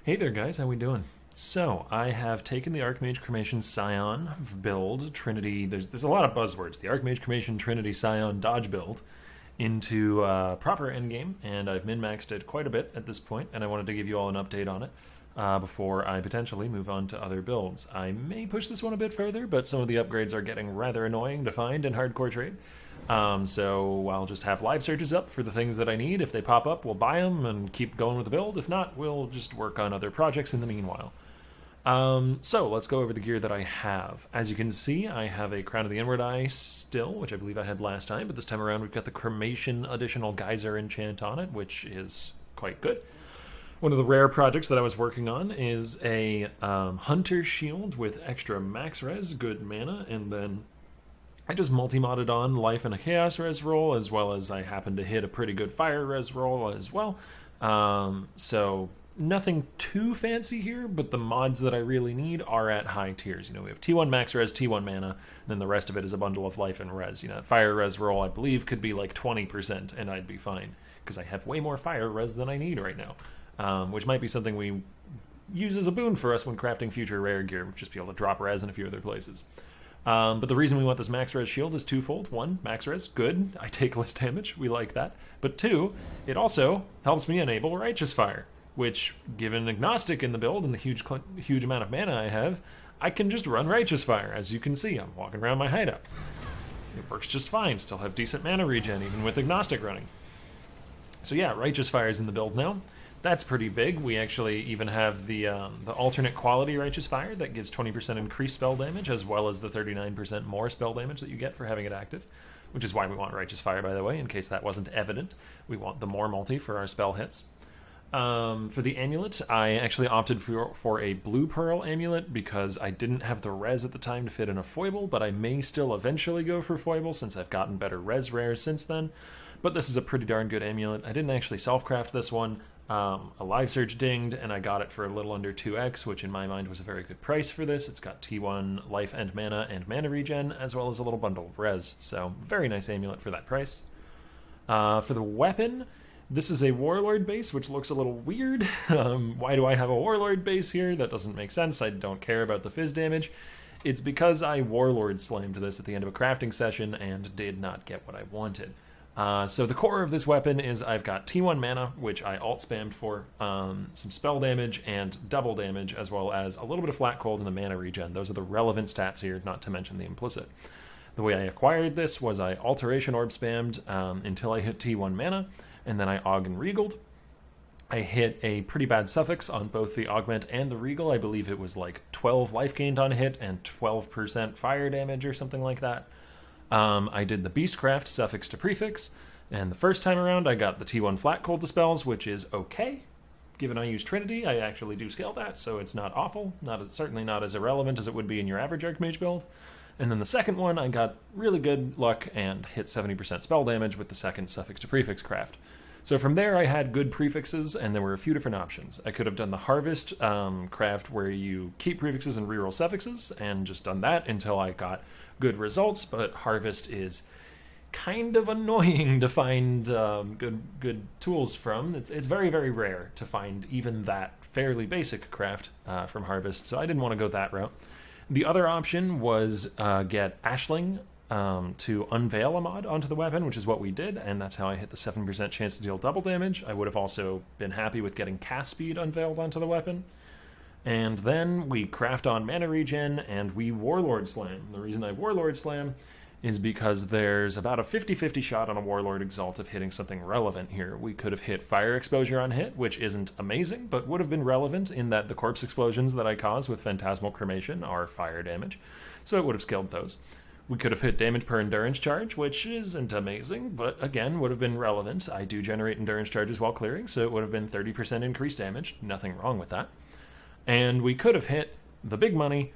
Hey there guys, how we doing? So, I have taken the Archmage Cremation Scion build, Trinity, there's a lot of buzzwords, the Archmage Cremation Trinity Scion dodge build, into proper endgame, and I've min-maxed it quite a bit at this point, and I wanted to give you all an update on it before I potentially move on to other builds. I may push this one a bit further, but some of the upgrades are getting rather annoying to find in hardcore trade. So I'll just have live searches up for the things that I need. If they pop up, we'll buy them and keep going with the build. If not, we'll just work on other projects in the meanwhile. So let's go over the gear that I have. As you can see, I have a Crown of the Inward Eye still, which I believe I had last time, but this time around we've got the Cremation additional Geyser enchant on it, which is quite good. One of the rare projects that I was working on is a Hunter Shield with extra max res, good mana, and then I just multi-modded on Life and a Chaos res roll, as well as I happened to hit a pretty good Fire res roll as well. So nothing too fancy here, but the mods that I really need are at high tiers. You know, we have T1 max res, T1 mana, and then the rest of it is a bundle of life and res. You know, Fire res roll I believe could be like 20%, and I'd be fine, because I have way more Fire res than I need right now, which might be something we use as a boon for us when crafting future rare gear, just be able to drop res in a few other places. But the reason we want this max res shield is twofold. One, max res, good, I take less damage, we like that. But two, it also helps me enable Righteous Fire, which, given Agnostic in the build and the huge amount of mana I have, I can just run Righteous Fire. As you can see, I'm walking around my hideout. It works just fine, still have decent mana regen even with Agnostic running. So yeah, Righteous Fire is in the build now. That's pretty big. We actually even have the alternate quality Righteous Fire that gives 20% increased spell damage, as well as the 39% more spell damage that you get for having it active, which is why we want Righteous Fire, by the way, in case that wasn't evident. We want the more multi for our spell hits. For the amulet, I actually opted for a Blue Pearl amulet because I didn't have the res at the time to fit in a foible, but I may still eventually go for foible since I've gotten better res rares since then. But this is a pretty darn good amulet. I didn't actually self-craft this one. A live search dinged, and I got it for a little under 2x, which in my mind was a very good price for this. It's got T1 life and mana regen, as well as a little bundle of res, so very nice amulet for that price. For the weapon, this is a Warlord base, which looks a little weird. Why do I have a Warlord base here? That doesn't make sense. I don't care about the fizz damage. It's because I Warlord slammed this at the end of a crafting session and did not get what I wanted. So the core of this weapon is I've got T1 mana, which I alt spammed for, some spell damage and double damage, as well as a little bit of flat cold and the mana regen. Those are the relevant stats here, not to mention the implicit. The way I acquired this was I Alteration Orb spammed until I hit T1 mana, and then I Aug and Regaled. I hit a pretty bad suffix on both the Augment and the Regal. I believe it was like 12 life gained on hit and 12% fire damage or something like that. I did the Beastcraft suffix to prefix, and the first time around I got the T1 flat cold dispels, which is okay. Given I use Trinity, I actually do scale that, so it's not awful. Certainly not as irrelevant as it would be in your average Archmage build. And then the second one, I got really good luck and hit 70% spell damage with the second suffix to prefix craft. So from there, I had good prefixes, and there were a few different options. I could have done the Harvest craft where you keep prefixes and reroll suffixes, and just done that until I got good results, but Harvest is kind of annoying to find good tools from. It's very, very rare to find even that fairly basic craft from Harvest, so I didn't want to go that route. The other option was get Ashling to unveil a mod onto the weapon, which is what we did, and that's how I hit the 7% chance to deal double damage. I would have also been happy with getting cast speed unveiled onto the weapon. And then we craft on mana regen, and we Warlord Slam. The reason I Warlord Slam is because there's about a 50-50 shot on a Warlord Exalt of hitting something relevant here. We could have hit Fire Exposure on hit, which isn't amazing, but would have been relevant in that the corpse explosions that I cause with Phantasmal Cremation are fire damage, so it would have scaled those. We could have hit damage per endurance charge, which isn't amazing, but again, would have been relevant. I do generate endurance charges while clearing, so it would have been 30% increased damage. Nothing wrong with that. And we could have hit the big money,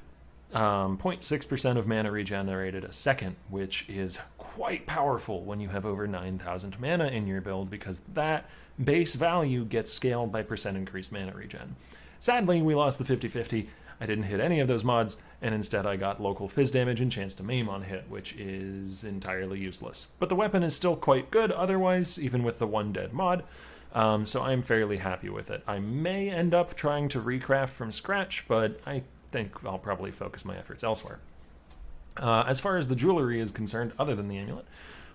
0.6% of mana regenerated a second, which is quite powerful when you have over 9,000 mana in your build, because that base value gets scaled by percent increased mana regen. Sadly, we lost the 50-50. I didn't hit any of those mods, and instead I got local fizz damage and chance to maim on hit, which is entirely useless. But the weapon is still quite good otherwise, even with the one dead mod. So I'm fairly happy with it. I may end up trying to recraft from scratch, but I think I'll probably focus my efforts elsewhere. As far as the jewelry is concerned, other than the amulet,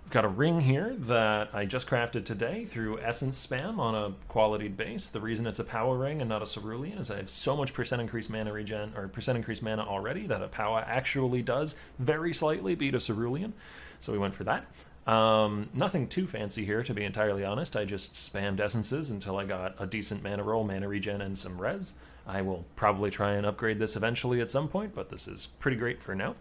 we've got a ring here that I just crafted today through essence spam on a qualityed base. The reason it's a power ring and not a cerulean is I have so much percent increased mana regen, or percent increased mana already, that a power actually does very slightly beat a cerulean. So we went for that. Nothing too fancy here, to be entirely honest. I just spammed essences until I got a decent mana roll, mana regen, and some res. I will probably try and upgrade this eventually at some point, but this is pretty great for now.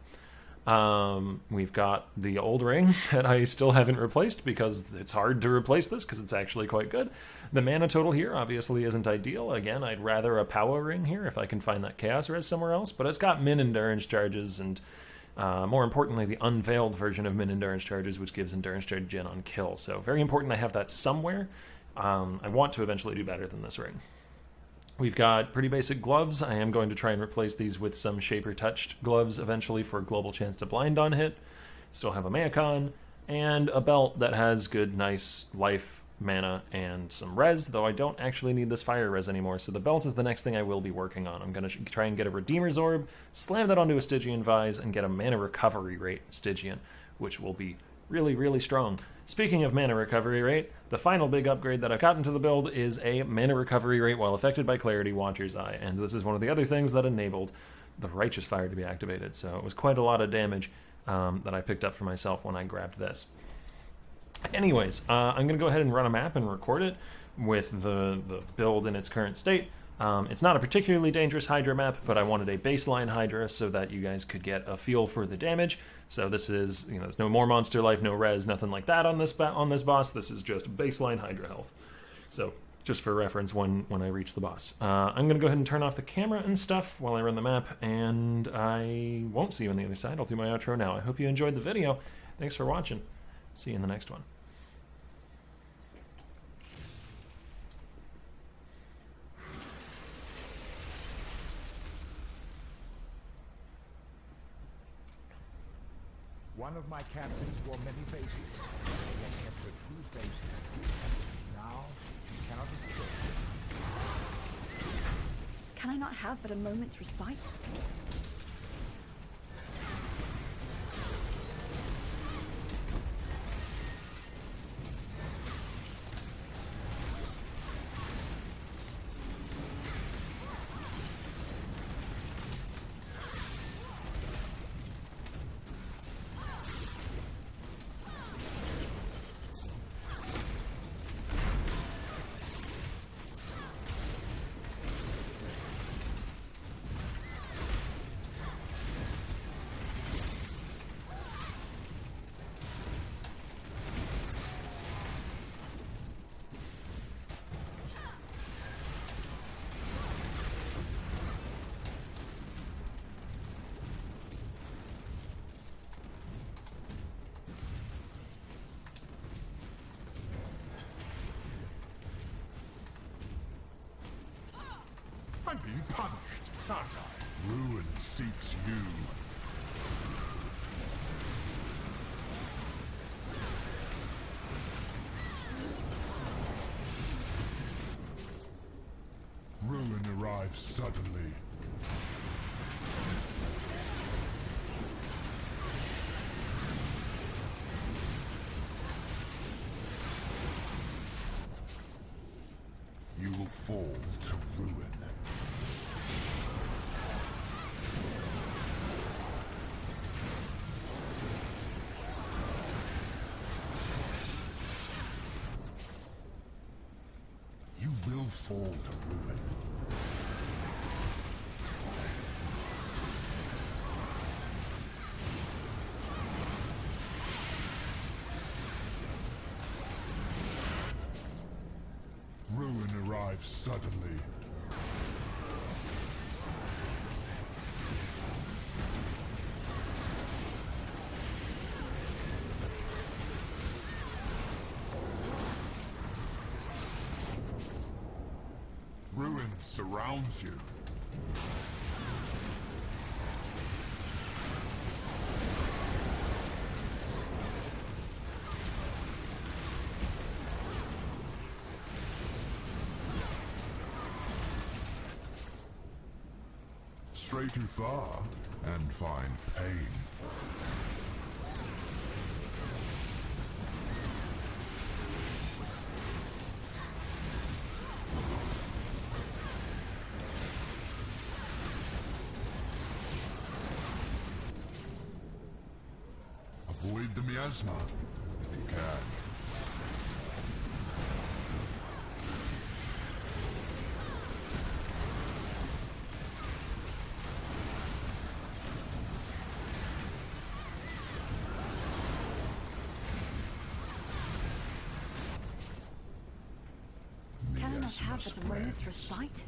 We've got the old ring that I still haven't replaced because it's hard to replace this because it's actually quite good. The mana total here obviously isn't ideal. Again, I'd rather a power ring here if I can find that chaos res somewhere else, but it's got min endurance charges and more importantly, the unveiled version of min endurance charges, which gives endurance charge gen on kill. So very important I have that somewhere. I want to eventually do better than this ring. We've got pretty basic gloves. I am going to try and replace these with some Shaper Touched gloves eventually for a global chance to blind on hit. Still have a Mayakon, and a belt that has good, nice life, mana, and some res, though I don't actually need this fire res anymore, so the belt is the next thing I will be working on. I'm going to try and get a Redeemer's Orb, slam that onto a Stygian Vise, and get a mana recovery rate Stygian, which will be really, really strong. Speaking of mana recovery rate, the final big upgrade that I've gotten to the build is a mana recovery rate while affected by Clarity Watcher's Eye, and this is one of the other things that enabled the Righteous Fire to be activated, so it was quite a lot of damage that I picked up for myself when I grabbed this. Anyways, I'm going to go ahead and run a map and record it with the build in its current state. It's not a particularly dangerous Hydra map, but I wanted a baseline Hydra so that you guys could get a feel for the damage. So this is, there's no more monster life, no res, nothing like that on this boss. This is just baseline Hydra health. So just for reference when I reach the boss. I'm going to go ahead and turn off the camera and stuff while I run the map, and I won't see you on the other side. I'll do my outro now. I hope you enjoyed the video. Thanks for watching. See you in the next one. One of my captains wore many faces, yet kept her true face. Now, she cannot escape. Can I not have but a moment's respite? I'm being punished, aren't I? Ruin seeks you. Ruin arrives suddenly. You will fall to ruin. You will fall to ruin. Ruin arrives suddenly. Ruin surrounds you. stray too far and find pain. Avoid the miasma if you can. Can I not have Miasma but a moment's spreads. respite?